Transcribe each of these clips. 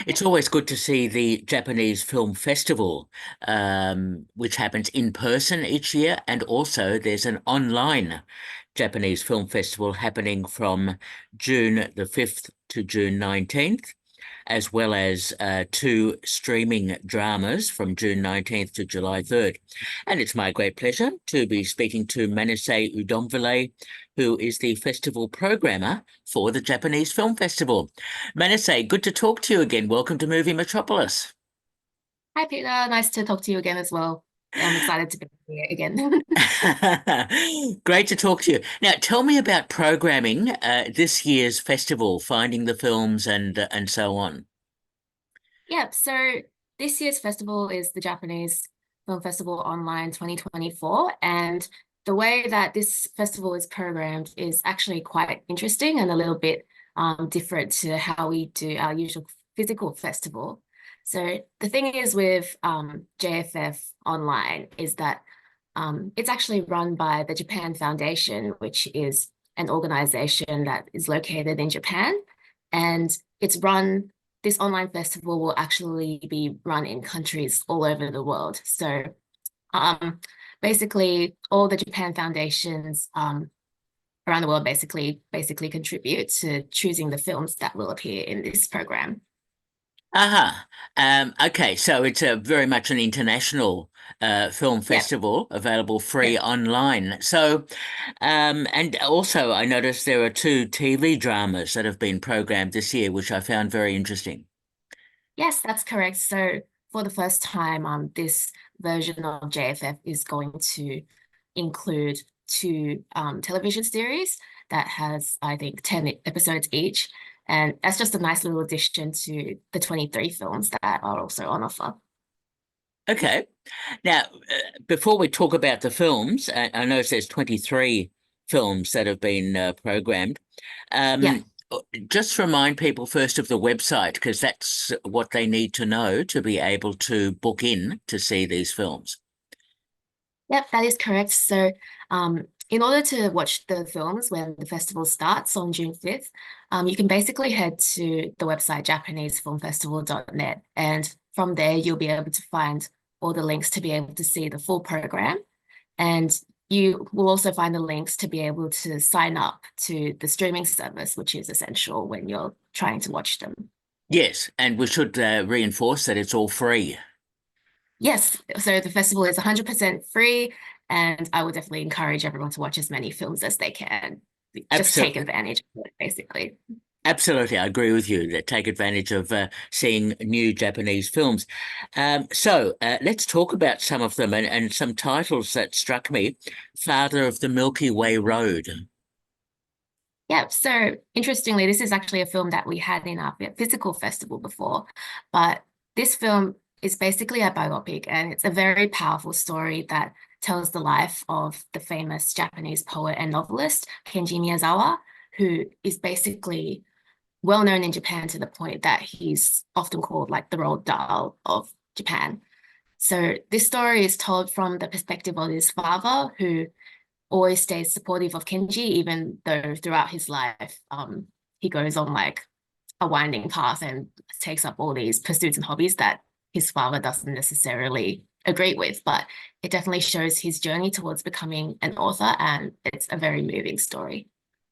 It's always good to see the Japanese Film Festival, which happens in person each year, and also there's an online Japanese Film Festival happening from June the 5th to June 19th, as well as two streaming dramas from June 19th to July 3rd. And it's my great pleasure to be speaking to Manisay Oudomvilay, who is the festival programmer for the Japanese Film Festival. Manisay, good to talk to you again. Welcome to Movie Metropolis. Hi, Peter. Nice to talk to you again as well. I'm excited to be here again. Great to talk to you. Now, tell me about programming this year's festival, finding the films and so on. Yeah, so this year's festival is the Japanese Film Festival Online 2024. And the way that this festival is programmed is actually quite interesting and a little bit different to how we do our usual physical festival. So the thing is with JFF Online is that it's actually run by the Japan Foundation, which is an organization that is located in Japan. And it's run, this online festival will actually be run in countries all over the world. So um, basically, all the Japan foundations around the world basically contribute to choosing the films that will appear in this program. Uh-huh. Okay, so it's a very much an international film Yeah. festival available free online. So, and also I noticed there are two TV dramas that have been programmed this year, which I found very interesting. Yes, that's correct. So for the first time, this version of JFF is going to include two television series that has, I think, 10 episodes each. And that's just a nice little addition to the 23 films that are also on offer. Okay. Now, before we talk about the films, I know there's 23 films that have been programmed. Yeah. Um, just remind people first of the website, because that's what they need to know to be able to book in to see these films. Yep, that is correct. So, in order to watch the films when the festival starts on June 5th, you can basically head to the website japanesefilmfestival.net. And from there, you'll be able to find all the links to be able to see the full program. And you will also find the links to be able to sign up to the streaming service, which is essential when you're trying to watch them. Yes, and we should reinforce that it's all free. Yes, so the festival is 100% free, and I would definitely encourage everyone to watch as many films as they can. Just take Absolutely. advantage of it, basically. Absolutely, I agree with you that take advantage of seeing new Japanese films. So let's talk about some of them and some titles that struck me. Father of the Milky Way Road. Yeah, so interestingly, this is actually a film that we had in our physical festival before, but this film is basically a biopic, and it's a very powerful story that tells the life of the famous Japanese poet and novelist Kenji Miyazawa, who is basically well known in Japan to the point that he's often called like the Roald Dahl of Japan. So this story is told from the perspective of his father, who always stays supportive of Kenji, even though throughout his life, he goes on like a winding path and takes up all these pursuits and hobbies that his father doesn't necessarily agree with. But it definitely shows his journey towards becoming an author, and it's a very moving story.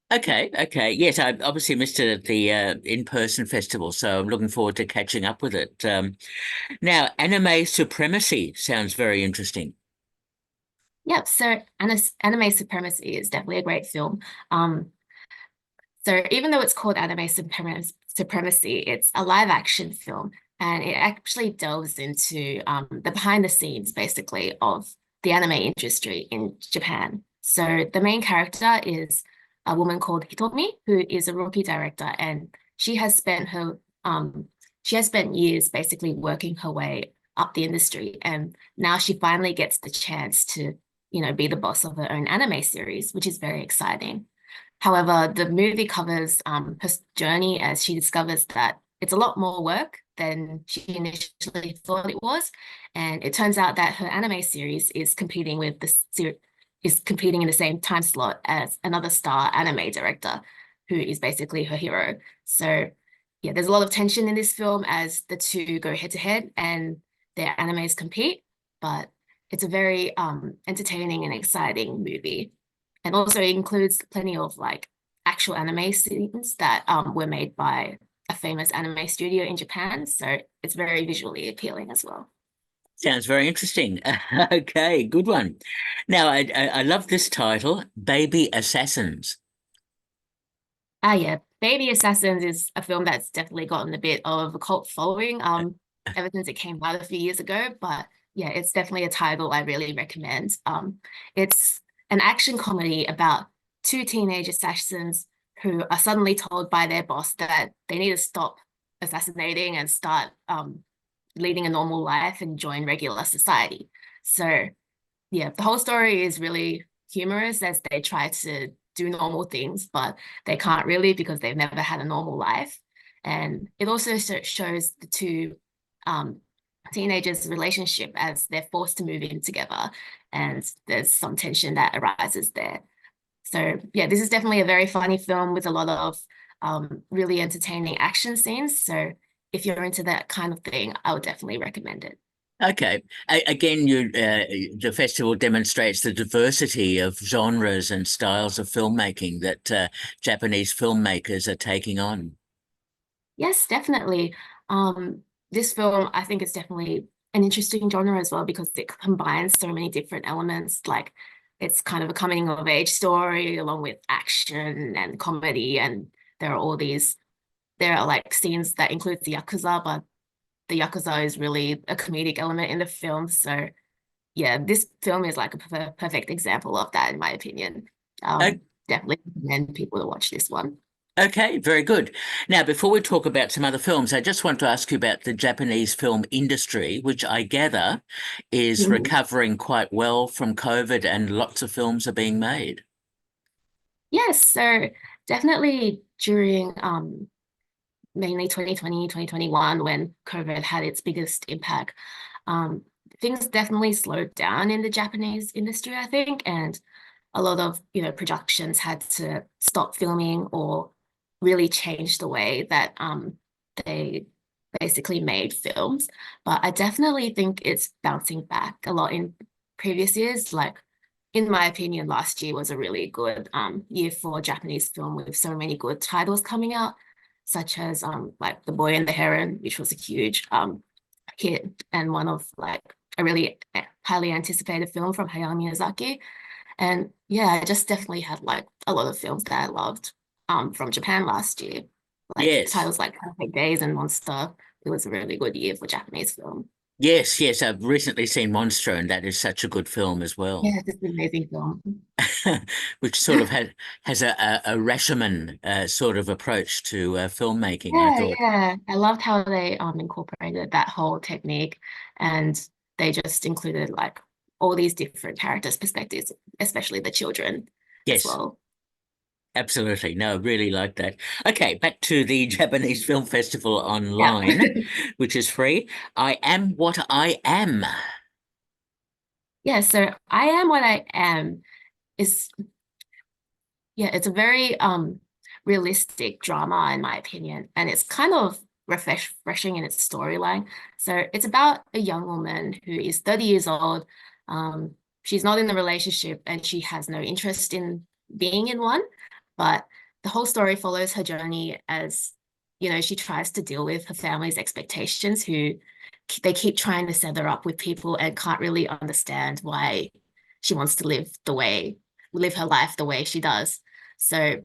Okay, okay. Yes, I obviously missed it at the in-person festival, so I'm looking forward to catching up with it. Now, anime supremacy sounds very interesting. Yep. So Anime Supremacy is definitely a great film. Um, so even though it's called Supremacy, it's a live action film, and it actually delves into the behind the scenes, basically, of the anime industry in Japan. So the main character is a woman called Hitomi, who is a rookie director, and she has spent her she has spent years basically working her way up the industry, and now she finally gets the chance to, be the boss of her own anime series, which is very exciting. However, the movie covers her journey as she discovers that it's a lot more work than she initially thought it was, and it turns out that her anime series is competing in the same time slot as another star anime director, who is basically her hero. So, yeah, there's a lot of tension in this film as the two go head to head and their animes compete, but it's a very entertaining and exciting movie. And also it includes plenty of like actual anime scenes that were made by a famous anime studio in Japan. So it's very visually appealing as well. Sounds very interesting. Okay, good one. Now, I love this title, Baby Assassins. Ah, yeah, Baby Assassins is a film that's definitely gotten a bit of a cult following ever since it came out a few years ago. But yeah, it's definitely a title I really recommend. It's an action comedy about two teenage assassins who are suddenly told by their boss that they need to stop assassinating and start leading a normal life and join regular society. So yeah, the whole story is really humorous as they try to do normal things, but they can't really because they've never had a normal life. And it also shows the two um, teenagers' relationship as they're forced to move in together, and there's some tension that arises there. So yeah, this is definitely a very funny film with a lot of really entertaining action scenes. So if you're into that kind of thing, I would definitely recommend it. Okay. Again, the festival demonstrates the diversity of genres and styles of filmmaking that Japanese filmmakers are taking on. Yes, definitely. This film, I think, is definitely an interesting genre as well because it combines so many different elements. Like it's kind of a coming of age story along with action and comedy, and there are like scenes that include the Yakuza, but the Yakuza is really a comedic element in the film. So yeah, this film is like a perfect example of that, in my opinion. O- Definitely recommend people to watch this one. Okay, very good. Now, before we talk about some other films, I just want to ask you about the Japanese film industry, which I gather is Mhm. recovering quite well from COVID and lots of films are being made. Yes, so definitely during mainly 2020, 2021, when COVID had its biggest impact, um, things definitely slowed down in the Japanese industry, I think, and a lot of, productions had to stop filming or really change the way that they basically made films. But I definitely think it's bouncing back a lot in previous years. Like, in my opinion, last year was a really good year for Japanese film with so many good titles coming out, such as like The Boy and the Heron, which was a huge hit and one of like a really highly anticipated film from Hayao Miyazaki. And yeah, I just definitely had like a lot of films that I loved from Japan last year. Like Yes. titles like Perfect Days and Monster. It was a really good year for Japanese film. Yes, yes. I've recently seen Monster, and that is such a good film as well. Yeah, it's an amazing film. Which sort of has a Rashomon sort of approach to filmmaking, I Yeah, thought. yeah. I loved how they incorporated that whole technique and they just included like all these different characters' perspectives, especially the children as Yes, well. absolutely. No, really like that. Okay, back to the Japanese Film Festival Yeah. online, which is free. I Am What I Am. Yeah, so I Am What I Am is yeah, it's a very realistic drama in my opinion, and it's kind of refreshing in its storyline. So it's about a young woman who is 30 years old. She's not in a relationship and she has no interest in being in one, but the whole story follows her journey as, she tries to deal with her family's expectations, who they keep trying to set her up with people and can't really understand why she wants to live her life the way she does. So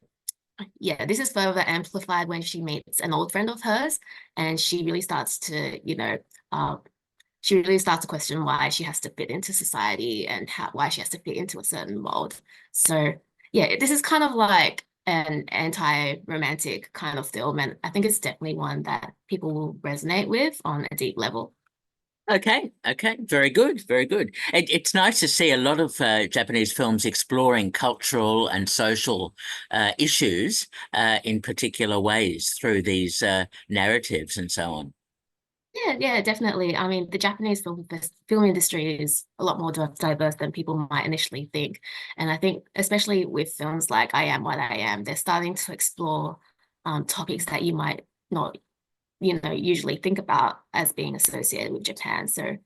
yeah, this is further amplified when she meets an old friend of hers, and uh, she really starts to question why she has to fit into society and why she has to fit into a certain mold. So yeah, this is kind of like an anti-romantic kind of film, and I think it's definitely one that people will resonate with on a deep level. Okay, okay, very good, very good. It's nice to see a lot of Japanese films exploring cultural and social issues in particular ways through these narratives and so on. Yeah, yeah, definitely. I mean, the Japanese film industry is a lot more diverse than people might initially think. And I think, especially with films like I Am What I Am, they're starting to explore topics that you might not usually think about as being associated with Japan. So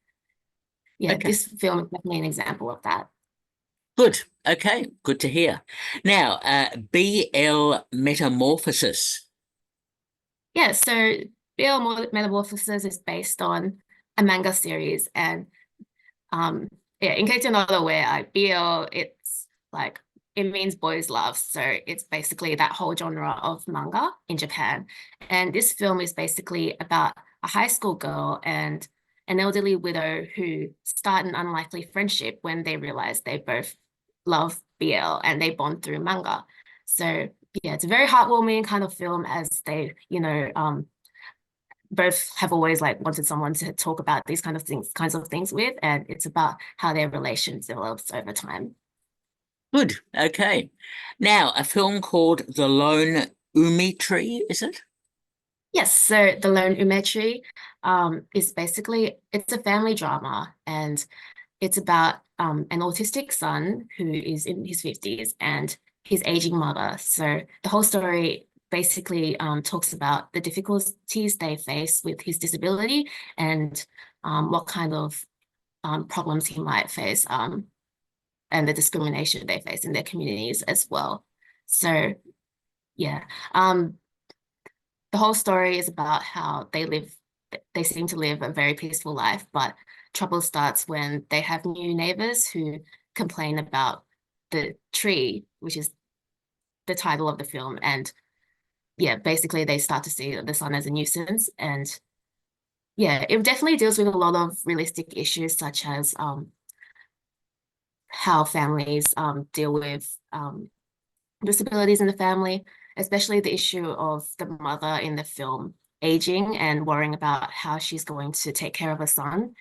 yeah, Okay. this film is definitely an example of that. Good. Okay. Good to hear. Now, BL Metamorphosis. Yeah, so BL Metamorphosis is based on a manga series, and um, yeah, in case you're not aware, BL, it's like it means boys love. So it's basically that whole genre of manga in Japan. And this film is basically about a high school girl and an elderly widow who start an unlikely friendship when they realize they both love BL and they bond through manga. So yeah, it's a very heartwarming kind of film as they, both have always like wanted someone to talk about these kinds of things with, and it's about how their relation develops over time. Good. Okay. Now, a film called The Lone Umi Tree, is it? Yes, so The Lone Umetri is basically it's a family drama, and it's about an autistic son who is in his 50s and his aging mother. So the whole story basically talks about the difficulties they face with his disability and what kind of problems he might face, and the discrimination they face in their communities as well. So yeah, um, the whole story is about how they seem to live a very peaceful life, but trouble starts when they have new neighbors who complain about the tree, which is the title of the film. And yeah, basically they start to see the sun as a nuisance. And yeah, it definitely deals with a lot of realistic issues, such as how families deal with disabilities in the family, especially the issue of the mother in the film aging and worrying about how she's going to take care of her son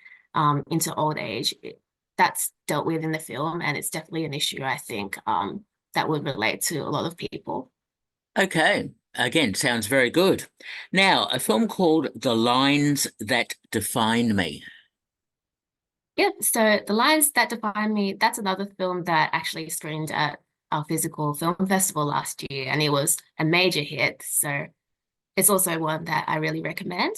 into old age. That's dealt with in the film, and it's definitely an issue, I think, that would relate to a lot of people. Okay. Again, sounds very good. Now, a film called The Lines That Define Me. Yeah, so The Lines That Define Me, that's another film that actually screened at our physical film festival last year, and it was a major hit. So it's also one that I really recommend.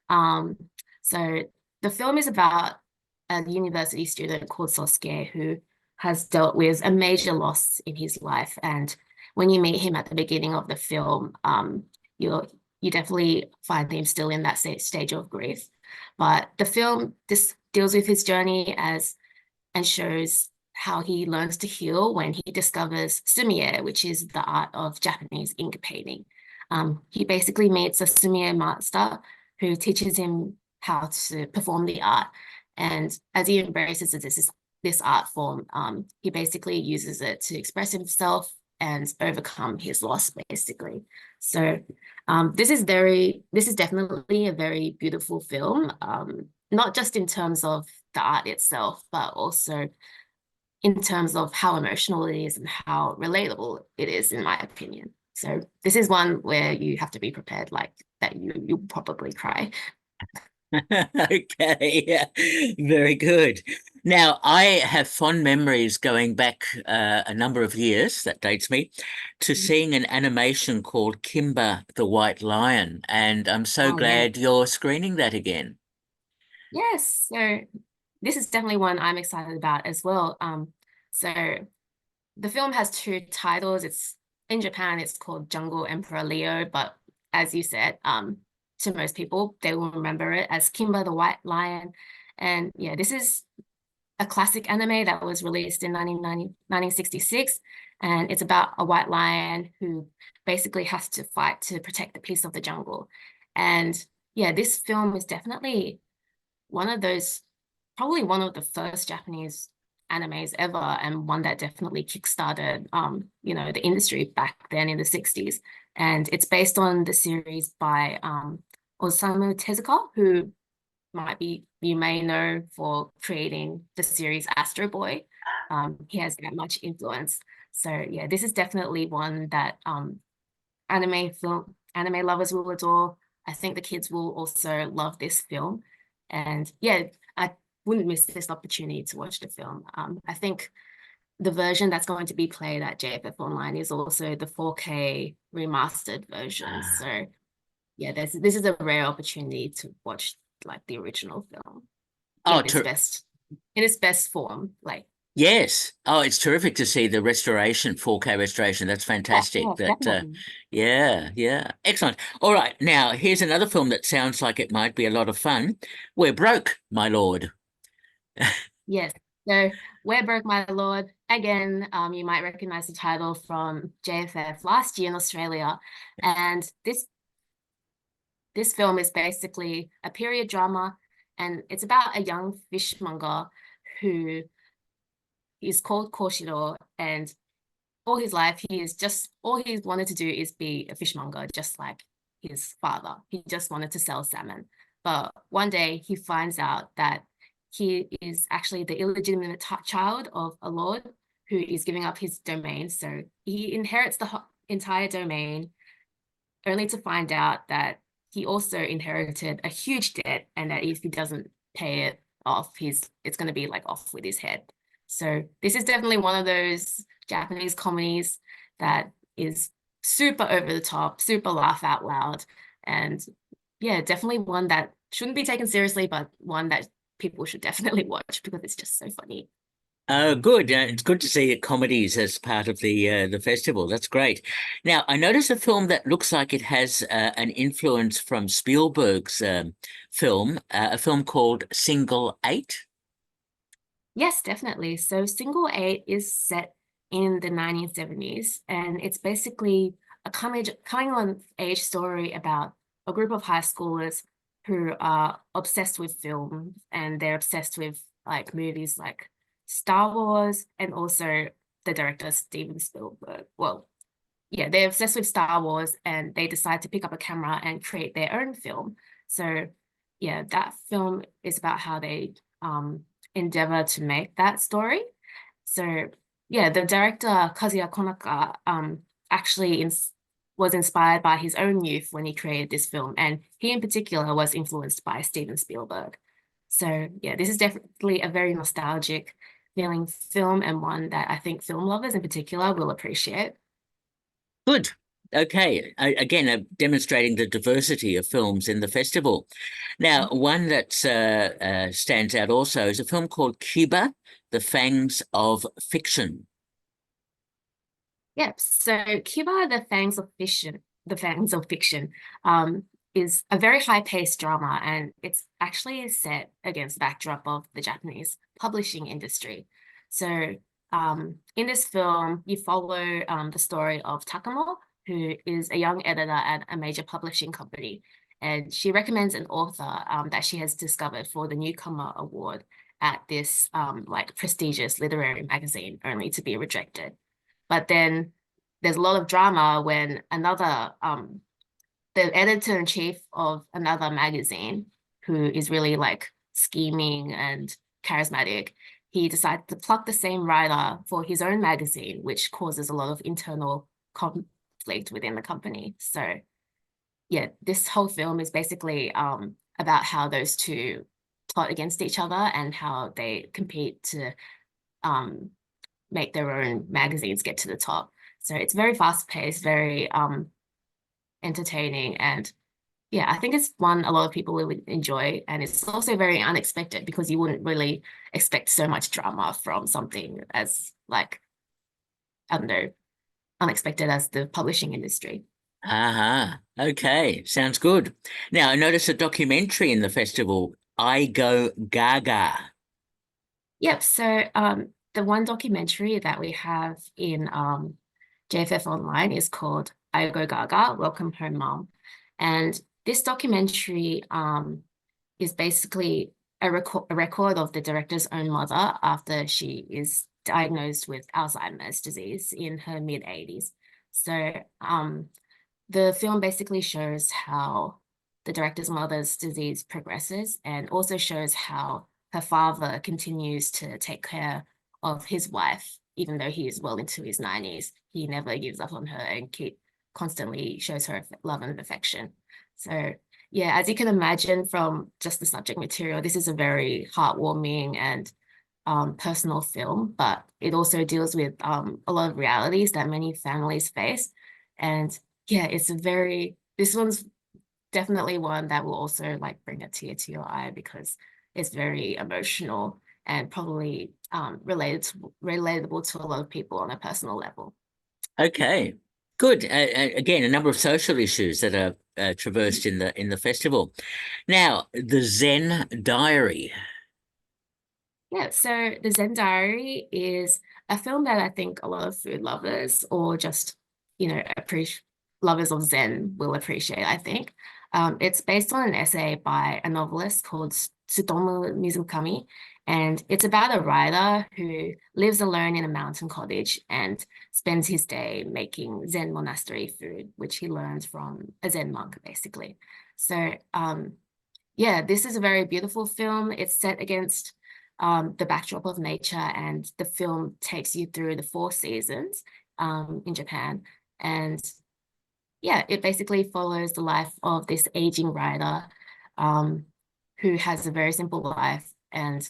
Um, so the film is about a university student called Sosuke who has dealt with a major loss in his life. And when you meet him at the beginning of the film, you definitely find him still in that stage of grief. But the film this deals with his journey as and shows how he learns to heal when he discovers sumie, which is the art of Japanese ink painting. He basically meets a sumie master who teaches him how to perform the art. And as he embraces this art form, he basically uses it to express himself and overcome his loss, basically. So this is definitely a very beautiful film, not just in terms of the art itself, but also in terms of how emotional it is and how relatable it is, in my opinion. So this is one where you have to be prepared, like that you'll probably cry. Okay, yeah, very good. Now, I have fond memories going back a number of years, that dates me, to seeing an animation called Kimba the White Lion, and I'm so Oh yeah. glad you're screening that again. Yes. So this is definitely one I'm excited about as well. So the film has two titles. It's in Japan, it's called Jungle Emperor Leo, but as you said, to most people, they will remember it as Kimba the White Lion. And yeah, this is a classic anime that was released in 1966, and it's about a white lion who basically has to fight to protect the peace of the jungle. And yeah, this film is definitely one of those, probably one of the first Japanese animes ever, and one that definitely kickstarted, the industry back then in the 60s. And it's based on the series by Osamu Tezuka, who you may know for creating the series Astro Boy. He has that much influence. So yeah, this is definitely one that anime lovers will adore. I think the kids will also love this film. And yeah, I wouldn't miss this opportunity to watch the film. I think the version that's going to be played at JFF Online is also the 4K remastered version. So yeah, this is a rare opportunity to watch like the original film Oh, in its best form. Like, yes. Oh, it's terrific to see the restoration, 4K restoration. That's yeah, fantastic. yeah, definitely. Yeah, yeah. Excellent. All right. Now, here's another film that sounds like it might be a lot of fun. We're Broke, My Lord. Yes. So Where Broke My Lord? Again, you might recognize the title from JFF last year in Australia. And this film is basically a period drama, and it's about a young fishmonger who is called Koshiro, and all his life he is just all he's wanted to do is be a fishmonger, just like his father. He just wanted to sell salmon. But one day he finds out that he is actually the illegitimate child of a lord who is giving up his domain. So he inherits the entire domain, only to find out that he also inherited a huge debt, and that if he doesn't pay it off, it's going to be like off with his head. So this is definitely one of those Japanese comedies that is super over the top, super laugh out loud, and yeah, definitely one that shouldn't be taken seriously, but one that people should definitely watch because it's just so funny. Oh, good. It's good to see comedies as part of the festival. That's great. Now, I noticed a film that looks like it has an influence from Spielberg's film, a film called Single Eight. Yes, definitely. So Single Eight is set in the 1970s, and it's basically a coming on age story about a group of high schoolers who are obsessed with film, and they're obsessed with like movies like Star Wars and also the director Steven Spielberg. Well, yeah, they're obsessed with Star Wars, and they decide to pick up a camera and create their own film. So yeah, that film is about how they endeavor to make that story. So yeah, the director Kazuya Konaka actually was inspired by his own youth when he created this film, and he in particular was influenced by Steven Spielberg. So yeah, this is definitely a very nostalgic feeling film, and one that I think film lovers in particular will appreciate. Good. Okay. Again, demonstrating the diversity of films in the festival. Now, one that stands out also is a film called Cuba, The Fangs of Fiction. Yep. So Cuba, the Fangs of Fiction, is a very high-paced drama, and it's actually set against the backdrop of the Japanese publishing industry. So in this film, you follow the story of Takamo, who is a young editor at a major publishing company, and she recommends an author that she has discovered for the Newcomer Award at this like prestigious literary magazine, only to be rejected. But then there's a lot of drama when the editor-in-chief of another magazine, who is really like scheming and charismatic, he decided to pluck the same writer for his own magazine, which causes a lot of internal conflict within the company. So yeah, this whole film is basically about how those two plot against each other and how they compete to um, make their own magazines get to the top. So it's very fast paced, very entertaining, and yeah, I think it's one a lot of people would enjoy, and it's also very unexpected because you wouldn't really expect so much drama from something as like, I don't know, unexpected as the publishing industry. Uh-huh. Okay. Sounds good. Now, I noticed a documentary in the festival, I Go Gaga. Yep. So the one documentary that we have in JFF Online is called I Go Gaga, Welcome Home Mom. And this documentary is basically a record of the director's own mother after she is diagnosed with Alzheimer's disease in her mid-80s. So the film basically shows how the director's mother's disease progresses, and also shows how her father continues to take care of his wife, even though he is well into his 90s. He never gives up on her and constantly shows her love and affection. So yeah, as you can imagine from just the subject material, this is a very heartwarming and personal film, but it also deals with a lot of realities that many families face. And yeah, this one's definitely one that will also like bring a tear to your eye because it's very emotional and probably relatable to a lot of people on a personal level. Okay, good. Again, a number of social issues that are traversed in the festival. Now, the Zen Diary. Yeah, so The Zen Diary is a film that I think a lot of food lovers or just, appreciate lovers of Zen will appreciate, I think. It's based on an essay by a novelist called Tsutomu Mizukami, and it's about a writer who lives alone in a mountain cottage and spends his day making Zen monastery food, which he learns from a Zen monk, basically. So, yeah, this is a very beautiful film. It's set against the backdrop of nature, and the film takes you through the four seasons in Japan. And yeah, it basically follows the life of this aging writer um, who has a very simple life and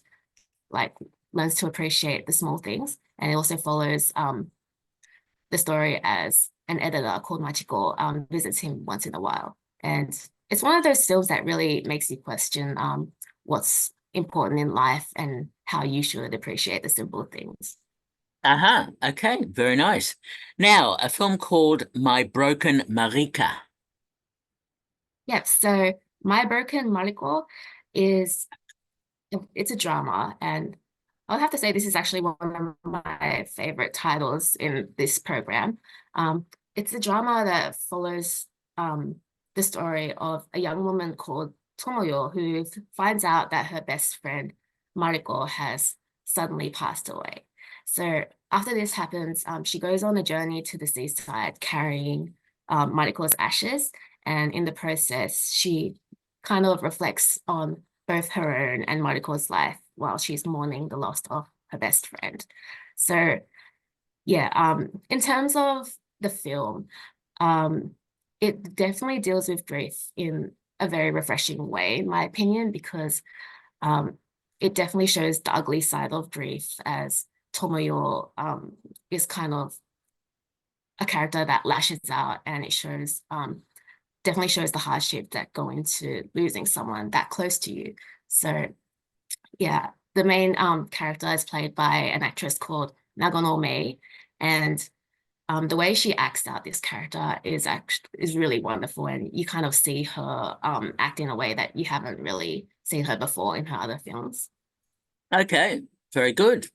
like learns to appreciate the small things. And it also follows the story as an editor called Machiko visits him once in a while. And it's one of those films that really makes you question what's important in life and how you should appreciate the simple things. Uh-huh. Okay, very nice. Now, a film called My Broken Marika. Yep. So My Broken Mariko is it's a drama, and I'll have to say this is actually one of my favorite titles in this program. Um, it's a drama that follows the story of a young woman called Tomoyo who finds out that her best friend Mariko has suddenly passed away. So after this happens, she goes on a journey to the seaside carrying Mariko's ashes, and in the process, she kind of reflects on both her own and Mariko's life while she's mourning the loss of her best friend. So yeah, in terms of the film, um, it definitely deals with grief in a very refreshing way, in my opinion, because um, it definitely shows the ugly side of grief as Tomoyo is kind of a character that lashes out, and it shows definitely shows the hardship that go into losing someone that close to you. So yeah, the main character is played by an actress called Nagano May, and the way she acts out this character is really wonderful, and you kind of see her act in a way that you haven't really seen her before in her other films. Okay, very good.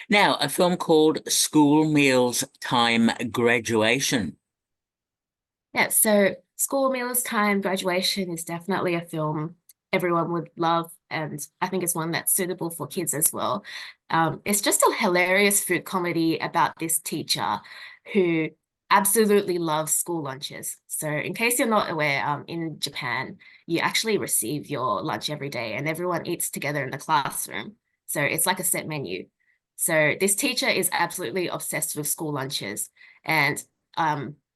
Now, a film called School Meals Time Graduation. Yeah, so School Meals Time Graduation is definitely a film everyone would love, and I think it's one that's suitable for kids as well. It's just a hilarious food comedy about this teacher who absolutely loves school lunches. So, in case you're not aware, in Japan, you actually receive your lunch every day, and everyone eats together in the classroom. So, it's like a set menu. So, this teacher is absolutely obsessed with school lunches, and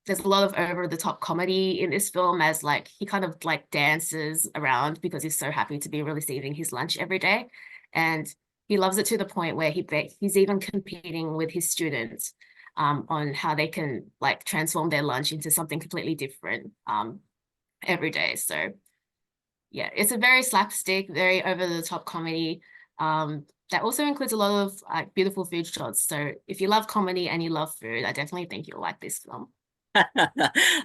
there's a lot of over the top comedy in this film as like he kind of like dances around because he's so happy to be receiving his lunch every day, and he loves it to the point where he's even competing with his students on how they can like transform their lunch into something completely different every day. So yeah, it's a very slapstick, very over the top comedy that also includes a lot of like beautiful food shots. So if you love comedy and you love food, I definitely think you'll like this film.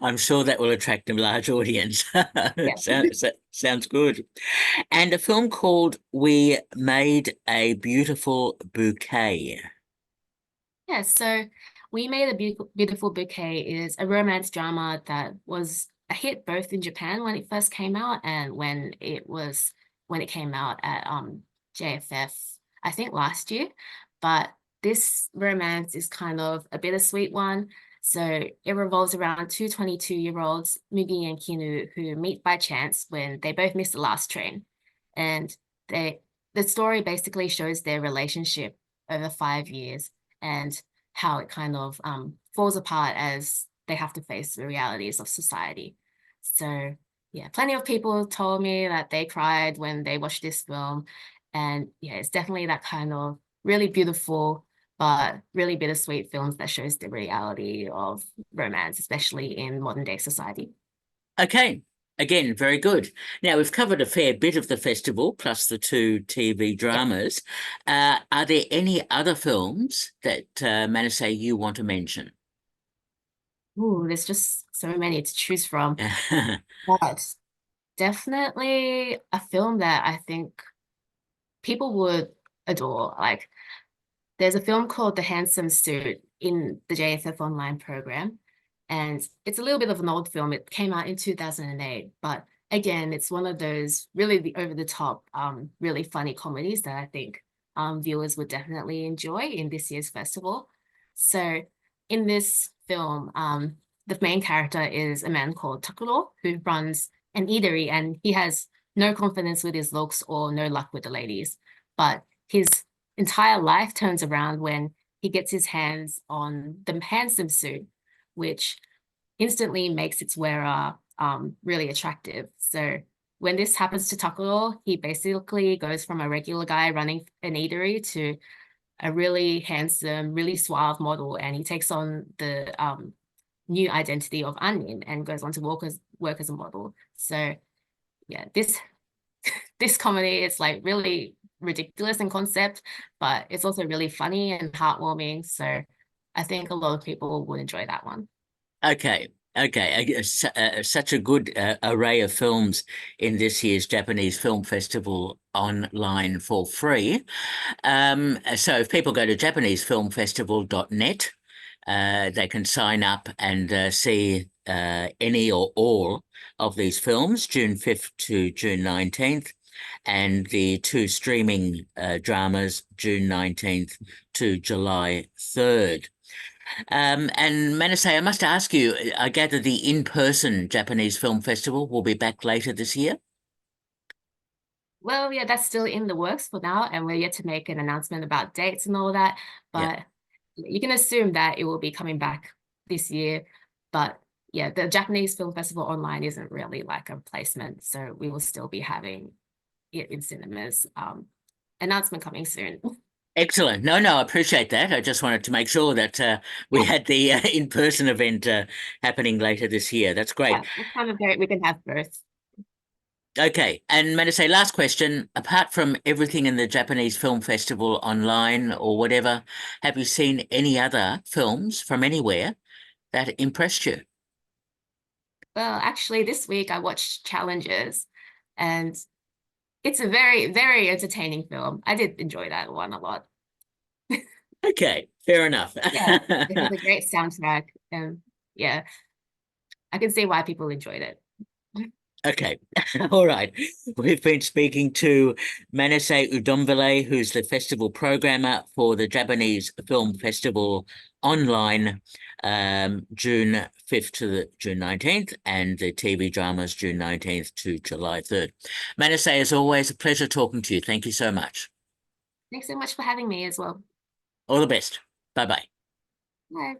I'm sure that will attract a large audience. Yeah. Sounds good. And a film called We Made a Beautiful Bouquet. Yeah, so We Made a Beautiful Bouquet is a romance drama that was a hit both in Japan when it first came out and when it came out at JFF, I think last year. But this romance is kind of a bittersweet one. So it revolves around two 22-year-olds, Mugi and Kinu, who meet by chance when they both miss the last train. And they the story basically shows their relationship over 5 years and how it kind of falls apart as they have to face the realities of society. So, yeah, plenty of people told me that they cried when they watched this film. And yeah, it's definitely that kind of really beautiful, but really bittersweet films that shows the reality of romance, especially in modern day society. Okay, Again, very good. Now, we've covered a fair bit of the festival, plus the two TV Yeah. dramas. Are there any other films that, Manisay, you want to mention? Ooh, there's just so many to choose from. But definitely a film that I think people would adore. Like, there's a film called The Handsome Suit in the JFF online program, and it's a little bit of an old film. It came out in 2008, but again, it's one of those really the over the top, really funny comedies that I think viewers would definitely enjoy in this year's festival. So, in this film, the main character is a man called Takuro who runs an eatery, and he has no confidence with his looks or no luck with the ladies. But his entire life turns around when he gets his hands on the handsome suit, which instantly makes its wearer really attractive. So when this happens to Takuro, he basically goes from a regular guy running an eatery to a really handsome, really suave model, and he takes on the new identity of Onion and goes on to work as a model. So yeah, this comedy is like really ridiculous in concept, but it's also really funny and heartwarming. So I think a lot of people would enjoy that one. Okay, okay. Such a good array of films in this year's Japanese Film Festival online for free. So if people go to JapaneseFilmFestival.net, they can sign up and see any or all of these films, June 5th to June 19th, and the two streaming dramas, June 19th to July 3rd. And Manase, I must ask you, I gather the in-person Japanese Film Festival will be back later this year? Well, yeah, that's still in the works for now, and we're yet to make an announcement about dates and all that. Yeah. But you can assume that it will be coming back this year. But yeah, the Japanese Film Festival online isn't really like a replacement, so we will still be having it in cinemas. Announcement coming soon. Excellent. No, I appreciate that. I just wanted to make sure that we had the in-person event happening later this year. That's great. Yeah, it's kind of great. We can have both. Okay, and Manase, last question. Apart from everything in the Japanese Film Festival online or whatever, have you seen any other films from anywhere that impressed you? Well, actually, this week I watched Challenges, and it's a very, very entertaining film. I did enjoy that one a lot. Okay, fair enough. Yeah, it has a great soundtrack, and yeah, I can see why people enjoyed it. Okay, all right. We've been speaking to Manisay Oudomvilay, who's the festival programmer for the Japanese Film Festival online, June 5th to the June 19th, and the TV dramas June 19th to July 3rd. Manisay, as always, a pleasure talking to you. Thank you so much. Thanks so much for having me as well. All the best. Bye-bye. Bye.